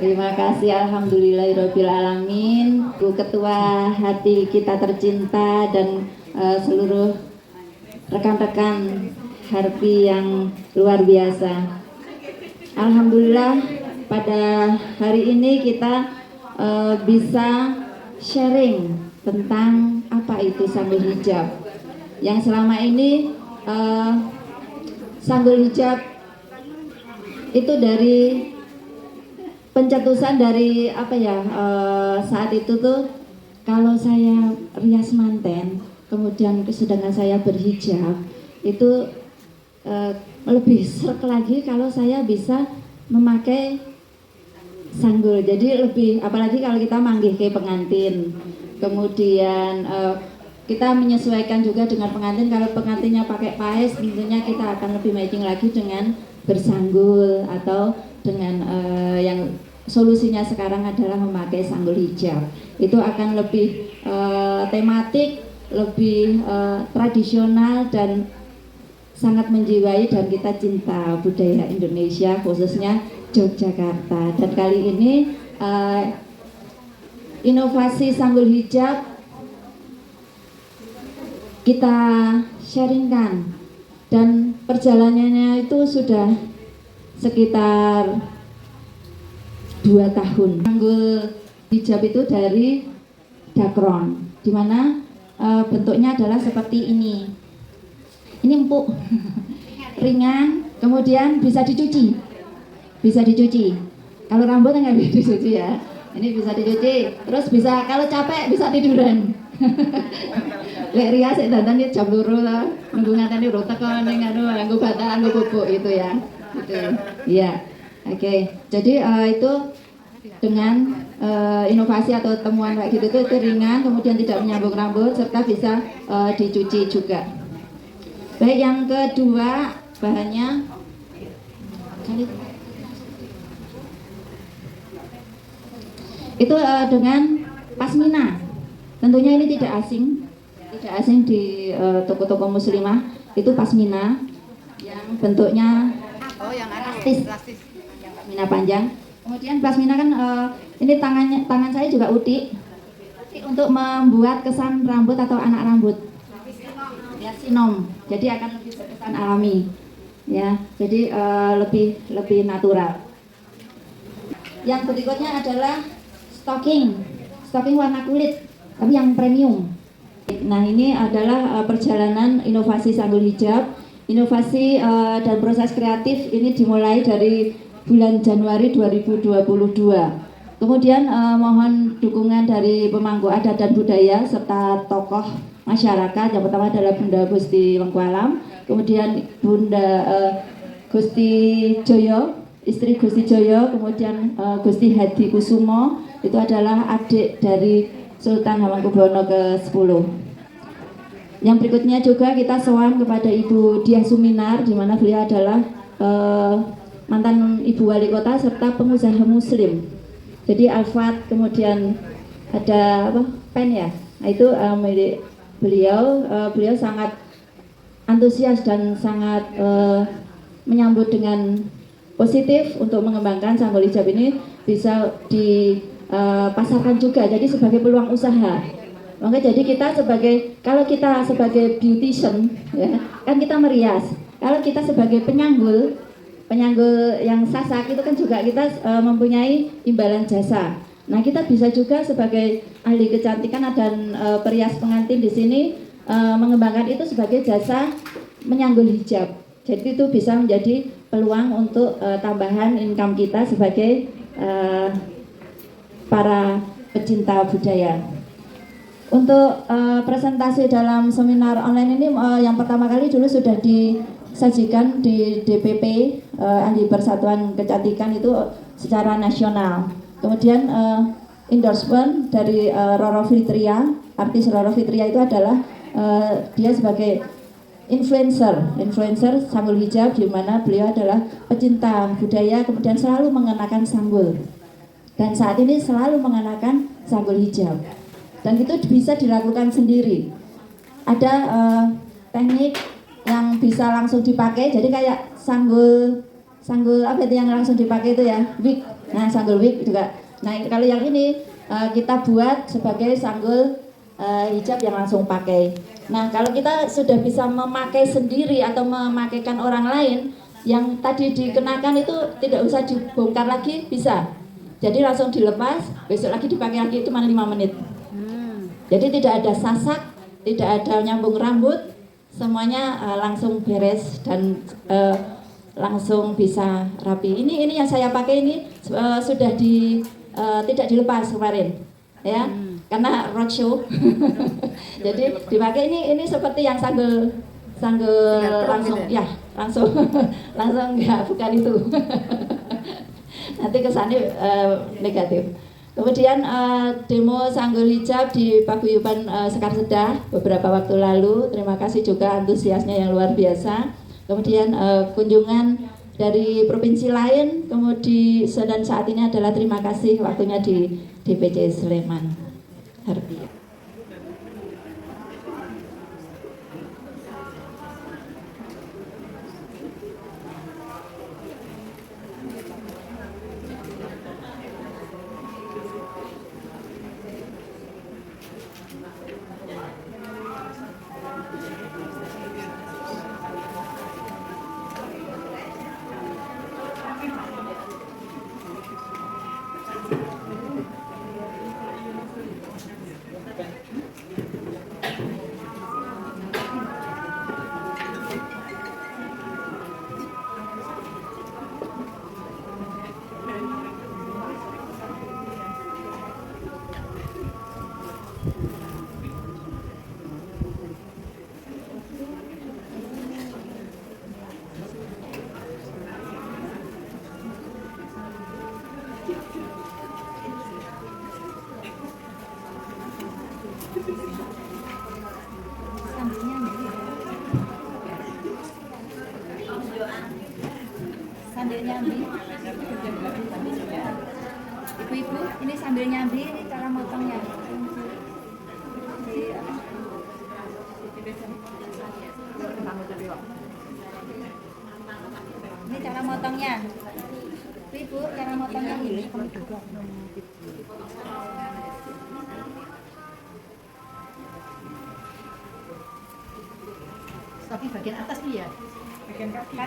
Terima kasih, alhamdulillahirabbil alamin. Bu Ketua hati kita tercinta dan seluruh rekan-rekan Harpi yang luar biasa. Alhamdulillah pada hari ini kita bisa sharing tentang apa itu sanggul hijab. Yang selama ini sanggul hijab itu dari pencetusan dari saat itu tuh kalau saya rias manten kemudian sedangkan saya berhijab itu lebih srek lagi kalau saya bisa memakai sanggul, jadi lebih apalagi kalau kita manggih ke pengantin, kemudian kita menyesuaikan juga dengan pengantin. Kalau pengantinnya pakai paes tentunya kita akan lebih matching lagi dengan bersanggul atau dengan yang solusinya sekarang adalah memakai sanggul hijab. Itu akan lebih tematik, lebih tradisional dan sangat menjiwai, dan kita cinta budaya Indonesia khususnya Yogyakarta. Dan kali ini inovasi sanggul hijab kita sharingkan, dan perjalanannya itu sudah sekitar 2 tahun. Sanggul hijab itu dari dakron, dimana bentuknya adalah seperti ini empuk, ringan, kemudian bisa dicuci. Kalau rambut nggak bisa dicuci ya, ini bisa dicuci. Terus bisa, kalau capek bisa tiduran. Lek rias dandan iki jam 2 lah, nunggu ngateni ro teko ning nganggo batak, nganggo bubuk itu ya. Gitu. Iya. Oke. Jadi itu dengan inovasi atau temuan kayak gitu itu ringan, kemudian tidak menyambung rambut serta bisa dicuci juga. Baik, yang kedua bahannya itu dengan pasmina. Tentunya ini tidak asing di toko-toko muslimah. Itu pasmina yang bentuknya yang elastis, yang pasmina panjang. Kemudian pasmina kan ini tangan saya juga utik untuk membuat kesan rambut atau anak rambut. Ya, sinom. Jadi akan lebih berkesan alami. Ya, jadi lebih natural. Yang berikutnya adalah stocking warna kulit, tapi yang premium. Nah, ini adalah perjalanan inovasi sanggul hijab. Inovasi dan proses kreatif ini dimulai dari bulan Januari 2022. Kemudian mohon dukungan dari pemangku adat dan budaya serta tokoh masyarakat. Yang pertama adalah Bunda Gusti Wengkualam, kemudian Bunda Gusti Joyo, istri Gusti Joyo, kemudian Gusti Hadi Kusumo, itu adalah adik dari Sultan Hamengkubuwono ke-10. Yang berikutnya juga kita sowan kepada Ibu Diah Suminar, di mana beliau adalah mantan Ibu Wali Kota serta pengusaha Muslim. Jadi Alfat, kemudian ada pen ya, nah, itu milik beliau. Beliau sangat antusias dan sangat menyambut dengan positif untuk mengembangkan sanggul hijab ini bisa dipasarkan juga, jadi sebagai peluang usaha. Maka jadi kalau kita sebagai beautician ya, kan kita merias. Kalau kita sebagai penyanggul yang sasak itu kan juga kita mempunyai imbalan jasa. Nah, kita bisa juga sebagai ahli kecantikan dan perias pengantin di sini mengembangkan itu sebagai jasa menyanggul hijab. Jadi itu bisa menjadi peluang untuk tambahan income kita sebagai para pecinta budaya. Untuk presentasi dalam seminar online ini yang pertama kali dulu sudah disajikan di DPP Ahli Persatuan Kecantikan itu secara nasional. Kemudian endorsement dari Roro Fitria, artis Roro Fitria itu adalah dia sebagai influencer sanggul hijab, di mana beliau adalah pecinta budaya, kemudian selalu mengenakan sanggul. Dan saat ini selalu mengenakan sanggul hijab. Dan itu bisa dilakukan sendiri. Ada teknik yang bisa langsung dipakai, jadi kayak sanggul sanggul apa itu yang langsung dipakai itu ya, wig. Nah, sanggul wig juga. Nah, kalau yang ini kita buat sebagai sanggul hijab yang langsung pakai. Nah, kalau kita sudah bisa memakai sendiri atau memakaikan orang lain, yang tadi dikenakan itu tidak usah dibongkar lagi, bisa. Jadi langsung dilepas, besok lagi dipakai lagi, itu cuma 5 menit. Jadi tidak ada sasak, tidak ada nyambung rambut, semuanya langsung beres dan langsung bisa rapi. Ini yang saya pakai ini sudah tidak dilepas kemarin, ya, karena roadshow. Jadi dipakai ini seperti yang sanggul langsung gitu ya, langsung ya, bukan itu. Nanti kesannya negatif. Kemudian demo sanggul hijab di Paguyuban Sekar Sedah beberapa waktu lalu. Terima kasih juga antusiasnya yang luar biasa. Kemudian kunjungan dari provinsi lain, kemudian dan saat ini adalah terima kasih waktunya di DPC Sleman. Harbi. Sambil nyambi. Ibu-ibu, ini sambil nyambi, ini cara motongnya. Ini cara motongnya. Ibu, cara motongnya ini. Tapi bagian atas nih ya? Bagian kaki.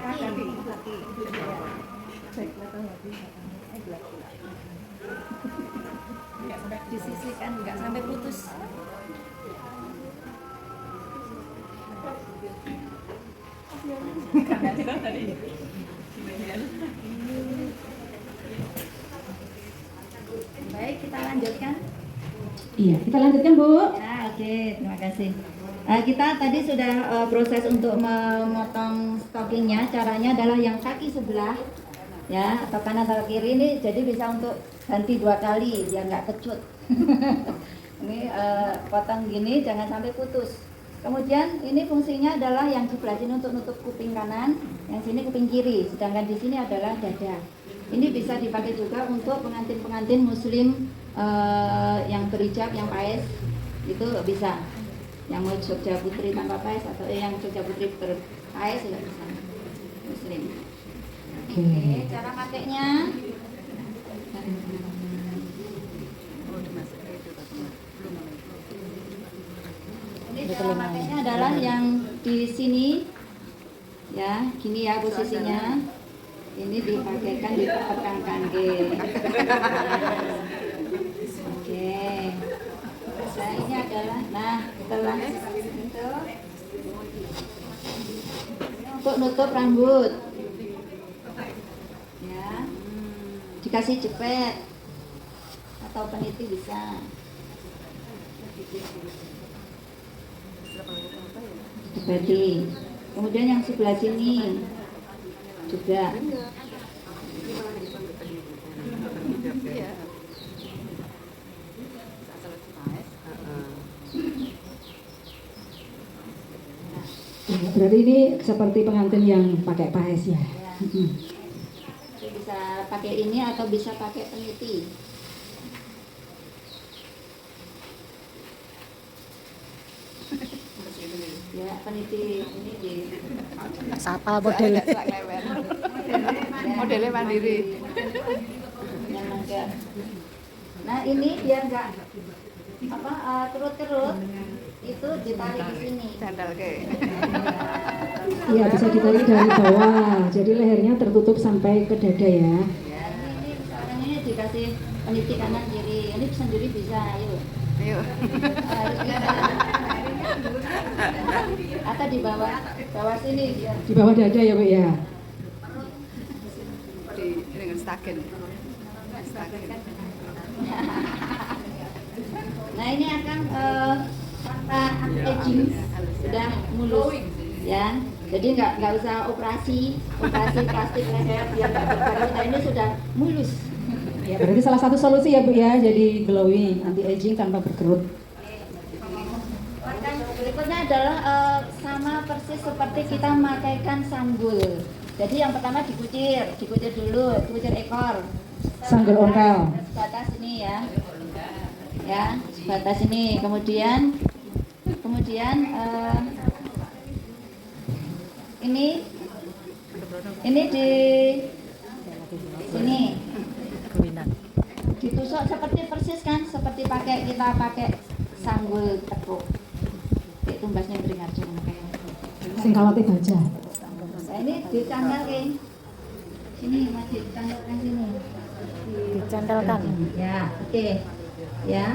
Nggak sampai disisihkan, nggak sampai putus. Baik, kita lanjutkan. Iya, kita lanjutkan Bu. Ya, oke, terima kasih. Kita tadi sudah proses untuk memotong stockingnya. Caranya adalah yang kaki sebelah, ya, atau kanan atau kiri ini, jadi bisa untuk ganti 2 kali, ya nggak kecut. Ini potong gini, jangan sampai putus. Kemudian ini fungsinya adalah yang sebelah sini untuk nutup kuping kanan, yang sini kuping kiri, sedangkan di sini adalah dada. Ini bisa dipakai juga untuk pengantin-pengantin Muslim yang berhijab, yang paes, itu bisa. Yang mau Jogja Putri tanpa paes atau yang Jogja Putri berpaes juga bisa. Muslim. Oke, cara pakainya. Ini cara pakainya adalah yang di sini, ya, gini ya posisinya. Ini dipakaikan di tekan kaki. Oke. Nah, ini adalah, nah, setelah itu untuk nutup rambut, ya, dikasih jepit atau peniti bisa. Jepiti. Kemudian yang sebelah sini juga. Berarti ini seperti pengantin yang pakai paes ya? Bisa pakai ini atau bisa pakai peniti. Ya, Ya, peniti ini di Sapa model. Modelnya mandiri. yang enggak. Nah ini biar enggak kerut-kerut itu ditarik di sini. Sandal kayak. Iya, bisa ditarik dari bawah. Jadi lehernya tertutup sampai ke dada ya. Ya, ini misalkan ini dikasih peniti kanan kiri. Ini sendiri bisa, ayo. Ayo. Harus bisa. Atau di bawah sini biar. Di bawah dada ya, Bu ya. Di dengan stagen. Stagen. Nah ini akan fakta aging sudah mulus ya. Jadi nggak usah operasi plastik leher biar nggak berkerut. Nah ini sudah mulus. Ya, berarti salah satu solusi ya Bu ya, jadi glowing, anti aging tanpa berkerut. Berikutnya adalah sama persis seperti kita memakaikan sanggul. Jadi yang pertama dikucir dulu, kucir ekor. Sanggul ontel. Sebatas ini ya, sebatas ini. Kemudian ini di sini ditusuk seperti persis kan, seperti kita pakai sanggul tepuk. Kayak tumbasnya Beringharjo makanya. Sing kalate baja. Nah ini dicangkal ke sini, masih dicangkalkan sini. Dicandalkan. Ya, oke. Ya.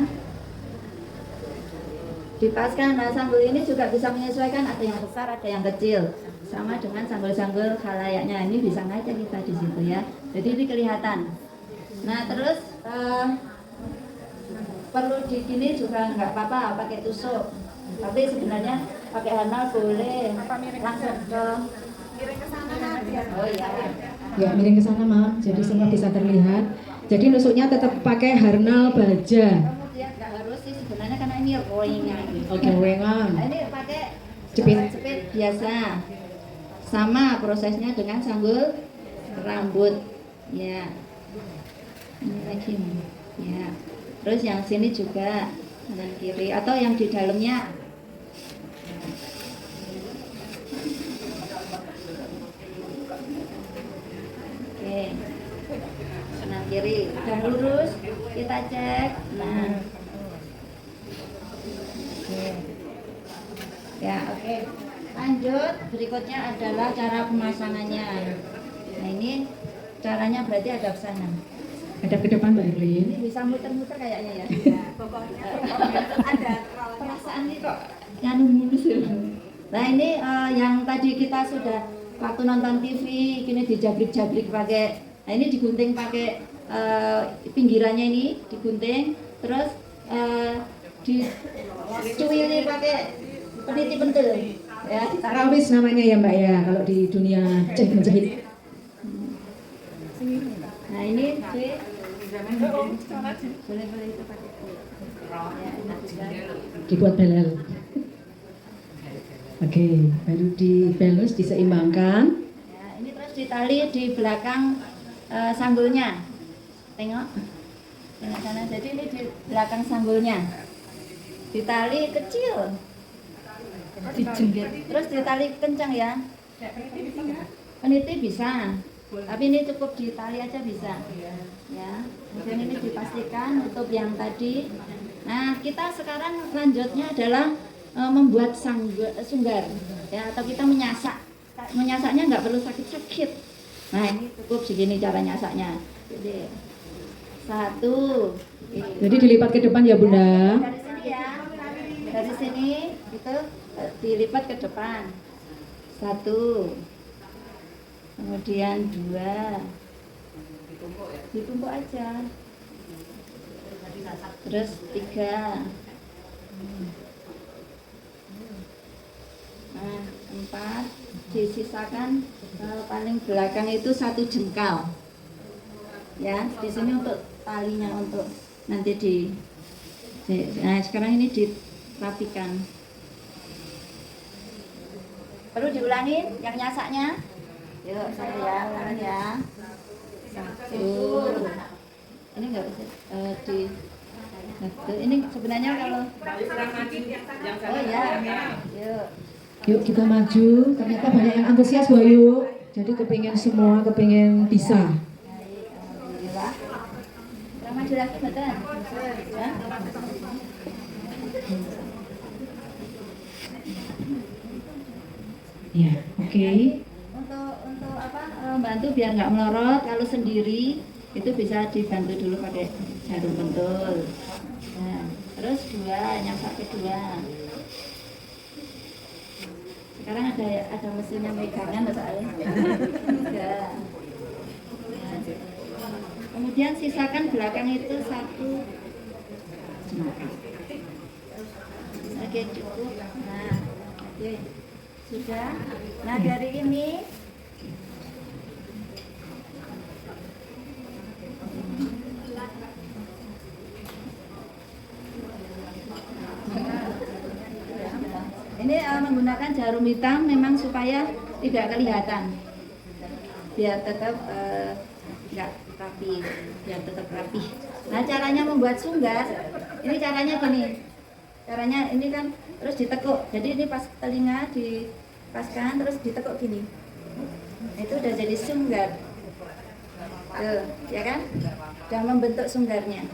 Dipaskan. Nah, sanggul ini juga bisa menyesuaikan, ada yang besar, ada yang kecil. Sama dengan sanggul-sanggul khalayaknya. Ini bisa ngaca kita di situ ya. Jadi ini kelihatan. Nah, terus perlu di gini juga nggak apa-apa pakai tusuk. Tapi sebenarnya pakai handal boleh. Langsung ke Oh iya. Ya, miring ke sana, Mak. Jadi semua bisa terlihat. Jadi nusuknya tetap pakai harnal baja. Kemudian nggak harus sih sebenarnya karena ini roingan. Oke, wengan. Nah, ini pakai Jepit. jepit biasa. Sama prosesnya dengan sanggul rambut. Ya. Ini lagi. Ya. Terus yang sini juga kanan kiri atau yang di dalamnya. Oke. Kanan kiri. Udah lurus, kita cek. Nah. Oke. Ya, oke. Lanjut, berikutnya adalah cara pemasangannya. Nah, ini caranya berarti ada ke sana. Ada ke depan, Mbak Erlin. Ini bisa muter-muter kayaknya ya. Ada perasaan ini kok nganu mulus ya. Nah, ini yang tadi kita sudah waktu nonton TV, ini dijabrik-jabrik pakai. Nah, ini digunting pakai pinggirannya ini digunting, terus dicuili pakai peniti pentil. Ya, Tarawis namanya ya, Mbak ya, kalau di dunia menjahit. Nah ini boleh itu pakai ya, enak juga. Dibuat belel. Oke, baru di balance diseimbangkan. Ya, ini terus ditali di belakang sanggulnya. Tengok sana. Jadi ini di belakang sanggulnya. Ditali kecil. Dijepit. Terus ditali kencang ya. Peniti bisa. Tapi ini cukup ditali aja bisa. Ya. Kemudian ini dipastikan tutup yang tadi. Nah, kita sekarang lanjutnya adalah membuat sunggar ya, atau kita menyasak. Menyasaknya nggak perlu sakit-sakit. Nah, ini cukup segini cara nyasaknya. Jadi satu. Jadi dilipat ke depan ya, Bunda. Dari sini ya. Dari sini itu dilipat ke depan. Satu. Kemudian dua. Ditumpuk aja. Terus tiga. Nah, empat. Disisakan paling belakang itu satu jengkal. Ya, di sini untuk talinya untuk nanti nah sekarang ini dirapikan. Perlu diulangin yang nyasaknya. Yuk saya ya, ulangan ya. Satu. Ini enggak bisa di nah, ini sebenarnya kalau oh ya. Yuk. Yuk kita maju. Ternyata banyak yang antusias Bu Ayu. Jadi kepingin semua, kepingin bisa. Alhamdulillah. Kita maju lagi betul. Ya. Ya, oke. Untuk apa? Bantu biar nggak melorot. Kalau sendiri itu bisa dibantu dulu pakai jarum pentul. Nah, terus nyampak kedua. Sekarang ada mesinnya megangan soalnya. Enggak. Nah, kemudian sisakan belakang itu 1 jempol. Oke, cukup. Nah, oke. Sudah. Nah, dari ini menggunakan jarum hitam memang supaya tidak kelihatan, biar tetap nggak rapi, biar tetap rapi. Nah, caranya membuat sunggar, ini caranya gini, caranya ini kan terus ditekuk, jadi ini pas telinga dipaskan terus ditekuk gini, itu udah jadi sunggar. Tuh, ya kan, udah membentuk sunggarnya.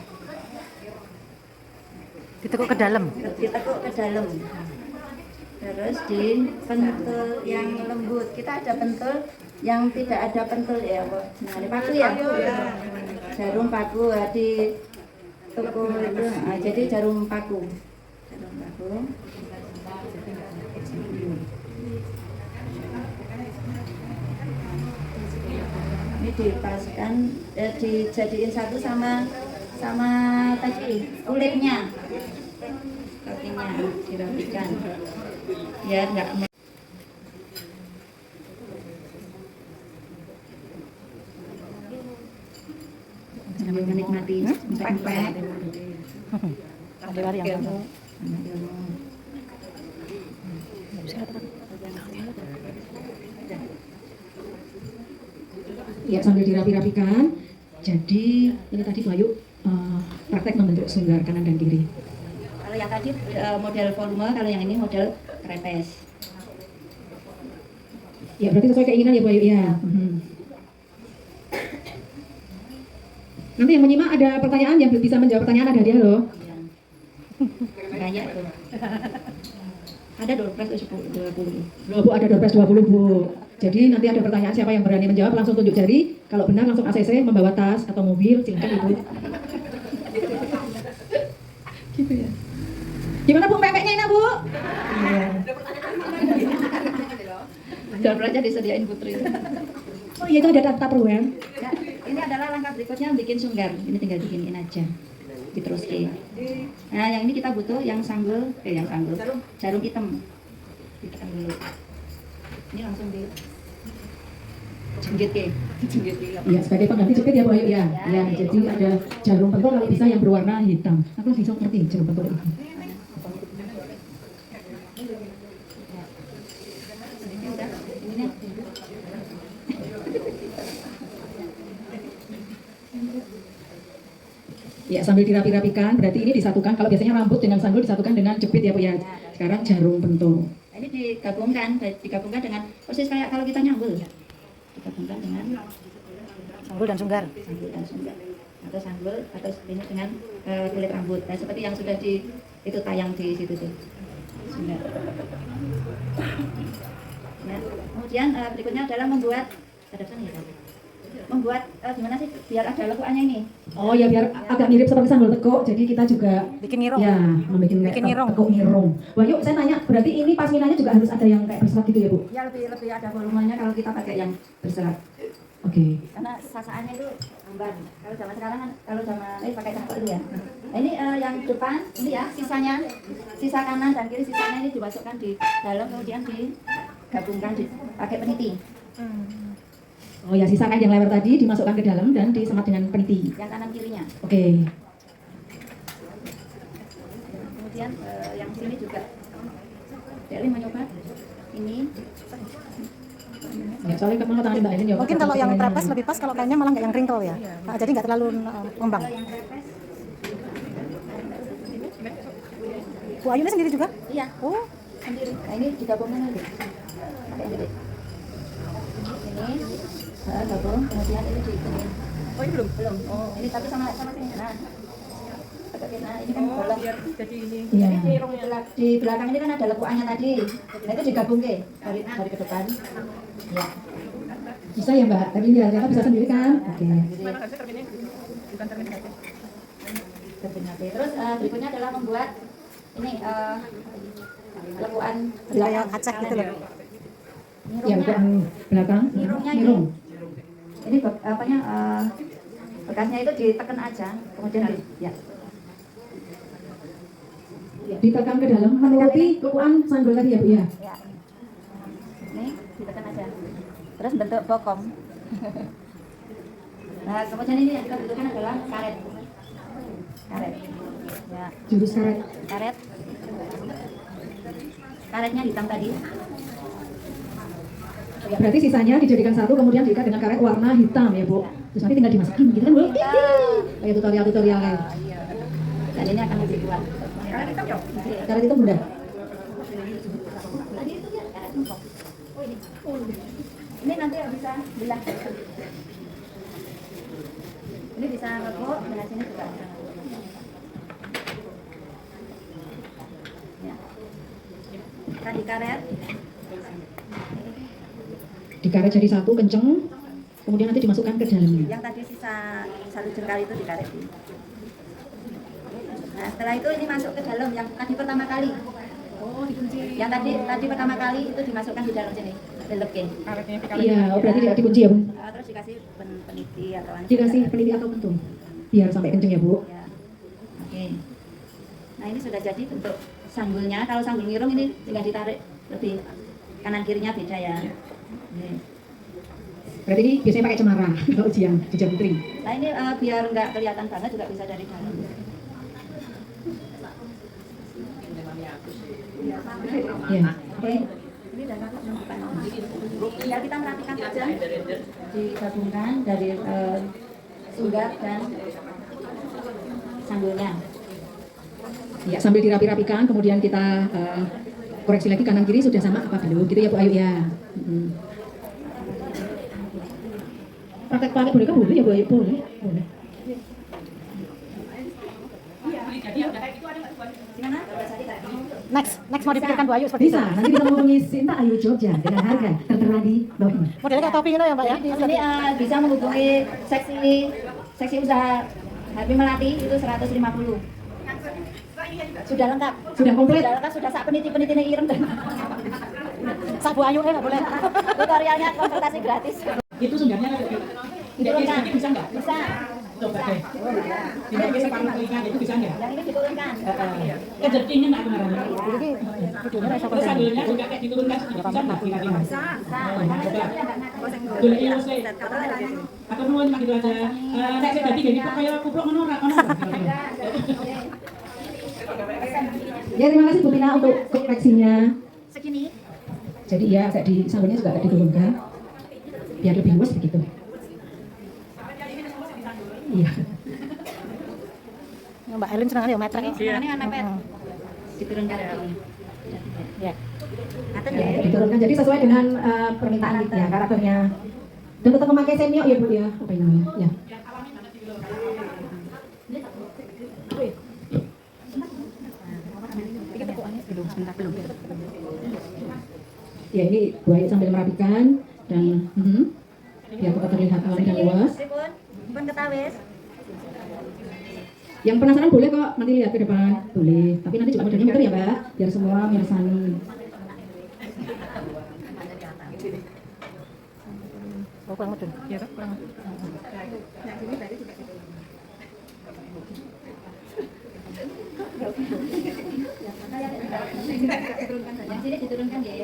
Ditekuk ke dalam. Ditekuk ke dalam. Terus di pentul yang lembut. Kita ada pentul yang tidak ada pentul ya, Bu. Nah, ini paku ya. Jarum paku di toko itu. Nah, jadi jarum paku. Jarum paku. Ini dipaskan, dijadiin satu sama tadi kulitnya. Kakinya dirapikan. Ya enggak sambil menikmati empek-empek. Ada lari yang Ya, sambil dirapi-rapikan. Jadi ini tadi Bu Ayu praktek membentuk sunggar kanan dan kiri. Kalau yang tadi model volume, kalau yang ini model krepes. Ya, berarti sesuai keinginan ya Bu Ayu ya. Nanti yang menyimak ada pertanyaan, yang bisa menjawab pertanyaan ada hadiah loh. Banyak tuh. Ada doorpress 20. Loh Bu, ada doorpress 20 Bu. Jadi nanti ada pertanyaan, siapa yang berani menjawab langsung tunjuk jari. Kalau benar langsung ACC, membawa tas atau mobil, silakan Ibu. Gitu ya. Gimana Bu, pepeknya enak Bu? Iya. Doorpressnya disediain Putri. Oh iya, itu ada Tupperware. Ya, ini adalah langkah berikutnya bikin sunggar. Ini tinggal diginiin aja. Diterusin. Nah, yang ini kita butuh yang sanggul, jarum hitam. Ditekan dulu. Ini langsung di jengkit ya. Iya, sebagai pengganti jepit ya Bu Ayu ya. Ya, jadi ada jarum pentul kalau bisa yang berwarna hitam. Aku lagi sok ngerti jarum pentul itu. Ini udah, ini nih. Ya, sambil dirapi-rapikan, berarti ini disatukan. Kalau biasanya rambut dengan sanggul disatukan dengan jepit ya Bu ya. Sekarang jarum pentul. Ini digabungkan dengan persis kayak kalau kita nyambul. Digabungkan dengan sanggul dan sunggar. Atau sanggul atau ini dengan kulit rambut. Nah, seperti yang sudah itu tayang di situ tuh. Sunggar. Nah, kemudian berikutnya adalah membuat gimana sih biar ada lekuannya ini. Oh ya, biar agak mirip seperti sanggul tekuk. Jadi kita juga Bikin ngirong. ya membuat Bikin ngirong. tekuk ngirong. Wah, yuk saya tanya, berarti ini pasminanya juga harus ada yang kayak berserat gitu ya Bu? Ya lebih ada volumenya kalau kita pakai yang berserat. Oke. Karena sasaannya itu lamban. Kalau zaman sekarang kan, kalau zaman pakai cangkok itu ya. Nah, ini yang depan ini ya sisa kanan dan kiri sisanya ini dimasukkan di dalam kemudian digabungkan pakai peniti. Oh ya, sisa kain yang lebar tadi dimasukkan ke dalam dan disemat dengan peniti. Yang kanan kirinya. Oke. Kemudian yang sini juga. Deli mau coba ini. Ya, soalnya kamu tangan Mbak Elin ya. Mungkin kalau yang trapez lebih pas, kalau kainnya malah nggak yang wrinkle ya. Nah, jadi nggak terlalu ngembang. Yang trapez. Bu Ayu ini sendiri juga? Iya. Oh, sendiri. Nah ini digabungkan nanti. Pakai yang gede. Ini gabung, kemudian ini diikutin. Oh ini belum? Belum. Oh, ini tapi sama sini. Nah, nah ini kan bolong. Jadi ini. Iya. Di belakang ini kan ada lekuannya tadi. Nah itu digabung ke dari ke depan. Ya. Bisa ya Mbak? Tadi biar ternyata bisa sendiri kan? Oke. Mana harusnya terminnya? Bukan termin saja. Terus berikutnya adalah membuat ini lekuan Budaya Aceh gitu loh. Yang belakang. Nirungnya Nirung. ini apanya bekasnya itu ditekan aja, kemudian ya. Ditekan ke dalam menuruti lekuan sanggul tadi ya Bu ya? Ya. Ini ditekan aja. Terus bentuk bokong. Nah, kemudian ini yang kita butuhkan adalah karet. Karet. Ya, Jurus karet. karet. Karetnya hitam tadi. Berarti sisanya dijadikan satu kemudian diikat dengan karet warna hitam ya Bu. Terus nanti tinggal dimasukin gitu kan Bu? Kayak tutorial-tutorial kayak. Dan ini akan lebih kuat. Karet itu mudah. Tadi itu ya karet empuk. Oh ini. Ini nanti bisa belah. Ini bisa ngebuk, belah sini juga. Ya. Tadi karet. Dikaret jadi satu kenceng, kemudian nanti dimasukkan ke dalamnya. Yang tadi sisa 1 jengkal itu dikaret. Nah, setelah itu ini masuk ke dalam yang tadi pertama kali. Oh dikunci. Yang tadi pertama kali itu dimasukkan di dalam sini. Dilebkin. Karetnya. Iya, oh berarti tidak dikunci ya Bu? Terus dikasih peniti atau Dikasih peniti atau pentung, biar sampai kenceng ya Bu. Ya. Oke. Nah ini sudah jadi bentuk sanggulnya. Kalau sanggul ngirung ini tinggal ditarik lebih kanan kirinya beda ya. Oke. Berarti ini biasanya pakai cemara kalau ujian di Jawa Putri. Nah ini biar nggak kelihatan banget juga bisa dari dalam. Iya. Oke. Ini dan aku menunjukkan. Tinggal kita merapikan saja. Digabungkan dari sunggap dan sanggulnya. Ya, sambil dirapi-rapikan, kemudian kita koreksi lagi kanan kiri sudah sama apa belum, gitu ya Bu Ayu ya. Praktek pakai boneka boleh ya Bu Ayu? Boleh. Boleh. Gimana? Next mau dipikirkan Bu Ayu seperti itu. Bisa, nanti kita menghubungi Sinta Ayu Jogja dengan harga tertera di bawah ini. Modelnya kayak topi gitu ya Mbak ya. Di sini bisa menghubungi seksi usaha HP Melati itu 150. Sudah lengkap. Sudah komplit. Sudah lengkap, sudah sak peniti-penitine ireng dan Sah Bu Ayu nggak boleh. tutorialnya konsultasi gratis. Itu sundangnya Diturunkan. bisa nggak? Bisa. Coba deh. Dimasukin separuh telinga itu bisa nggak? Yang ini diturunkan. Kejertingin aku ngarangnya. Jadi videonya saya Terus sambilnya juga kayak diturunkan sedikit bisa nggak kira-kira? Bisa. Boleh ilus deh. Atau nuwun mak gitu aja. Nek saya tadi gini kok kayak kupluk ngono ora kono. Ya terima kasih Bu Tina untuk koreksinya. Segini. Jadi ya kayak di sanggulnya juga agak diturunkan biar lebih luas begitu. Iya. Mbak Elin senang ya metrek. Ini kan mepet. Diturunkan lagi. Ya. Ngaten ya. Diturunkan jadi sesuai dengan permintaan kita ya karakternya. Dan tetap memakai semiok ya Bu ya. Apa ini namanya? Ya. Ya ini Bu Ayu sambil merapikan dan biar tetap terlihat alami dan luas. Pun ketawis. Yang penasaran boleh kok nanti lihat ke depan, boleh. Tapi nanti juga modelnya muter ya Mbak, biar semua mirsani. Oh, kurang mudun. Iya toh, kurang. Yang sini diturunkan ya.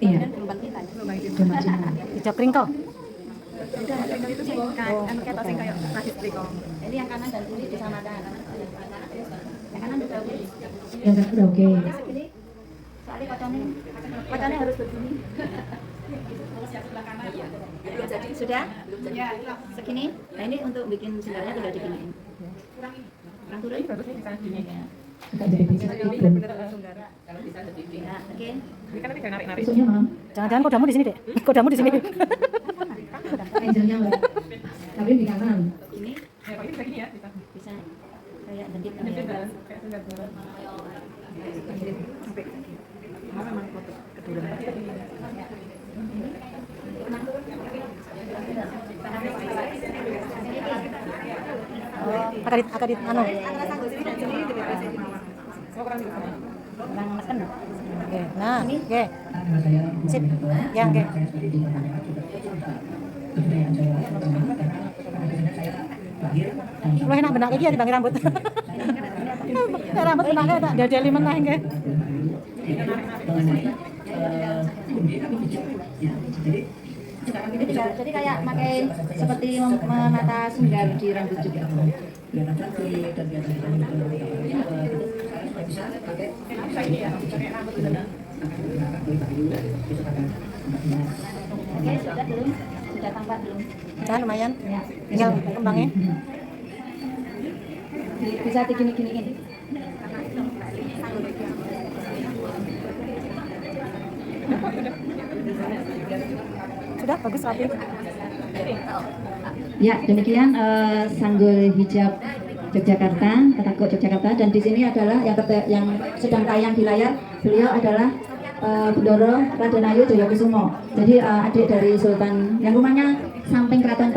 Iya. Gelombang kita. Gelombang Cina. Hijau kringkel. Itu sih kayak anu ketok sing kayak nasi triko. Ini yang kanan dan kiri disamakan. Yang kanan udah oke. Yang kan udah oke. Ini soalnya kocoknya harus begini. Belum jadi sudah? Segini. Nah ini untuk bikin sendalnya udah diginiin. Kurang turun? Bagusnya bisa gini. Agak jadi bisa Bener-bener tunggal. Ya, oke. Ini kan tinggal narik-narik. Besoknya mam. Jangan-jangan kodamu di sini deh. Kodamu di sini. Angelnya mbak. Tapi di kanan. Ini Ya, kalau ini bisa gini ya, bisa. bisa kayak dendit Ini ya. jalan kayak sendal jalan. Sampai memang foto kedua. Akadit anu. Oh, kurang gitu. Kurang neken. Oke. Nah, oke. Sip. Ya, oke. Lu enak benak iki ya dibanding rambut. Rambut benaknya tak dadeli meneh nggih. Ini juga jadi kayak pakai seperti menata sendal di rambut juga. Oke, sudah belum? Sudah tampak belum? Nah, lumayan. Tinggal kembangnya. Bisa digini-giniin. Sudah bagus rapi. Ya, demikian Sanggul Hijab Yogyakarta, Ketako Yogyakarta, dan di sini adalah yang sedang tayang di layar. Beliau adalah Bendoro Raden Ayu Joyokusumo. Jadi adik dari Sultan yang rumahnya samping Keraton